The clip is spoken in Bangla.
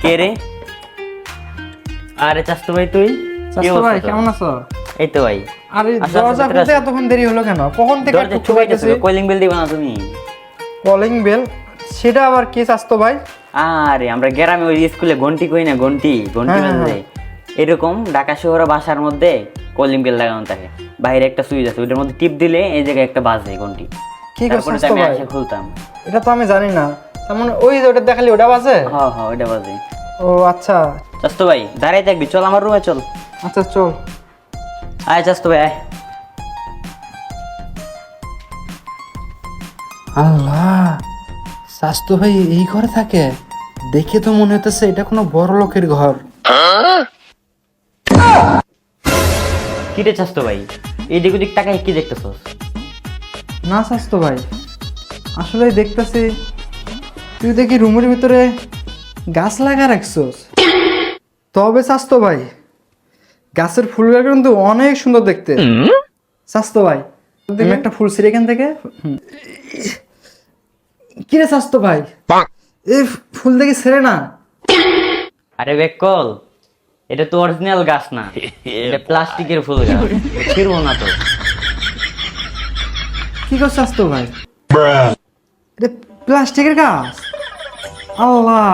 কে রে? আরে চাস্তু ভাই তুই? চাচা ভাই কেমন আছো? এই তো ভাই। আরে আচ্ছা, দরজা ভিতরে খুলতে আসো। এতক্ষণ দেরি হলো কেন? কখন থেকে দরজা টুক পাইতেছি। কলিং বেল দিবা না তুমি? কলিং বেল সেটা আবার কি চাচতো ভাই? আরে আমরা গ্রামে ওই স্কুলে ঘন্টি কই না, ঘন্টি ঘন্টি হ্যাঁ, বাজে। এরকম ঢাকা শহরে বাসার মধ্যে কলিং বেল লাগানো থাকে, বাইরে একটা সুইচ আছে, ওইটার মধ্যে টিপ দিলে এই জায়গায় একটা বাজে ঘন্টি। কি করছ তারপরে তো চাচতো আমি ভাই? এসে খুলতাম। এটা তো আমি জানি না। তেমন ওই যে ওটা দেখালি ওটা বাজে? হ্যাঁ হ্যাঁ ওইটা বাজে। ও আচ্ছা চাস্তু ভাই দাঁড়াই থাকবি, চল আমার রুমে চল। আচ্ছা চল। আয় চাস্তু ভাই আয়। আল্লাহ, স্বাস্থ্য ভাই এই ঘরে থাকে? দেখে তো মনে হতেছে এটা কোনো বড় লোকের ঘর। কি রে চাস্তু ভাই, এইদিক ওদিক টাকায় কি দেখতেছস? না স্বাস্থ্য ভাই, আসলে দেখতেছি তুই দেখি রুমের ভিতরে গাছ লাগা রাখছস। তবে স্বাস্থ্য ভাই, গাছের ফুলগুলো কিন্তু অনেক সুন্দর দেখতে। স্বাস্থ্য ভাই তুমি একটা ফুল ছিঁড়ে এখান থেকে। কিরে স্বাস্থ্য ভাই, এই ফুল দেখি ছেড়ে না। আরে বেকল, এটা তো অরিজিনাল গাছ না, এটা প্লাস্টিকের ফুল গাছ, ছিড়বো না তো। কি করছ স্বাস্থ্য ভাই? এটা প্লাস্টিকের গাছ? আল্লাহ,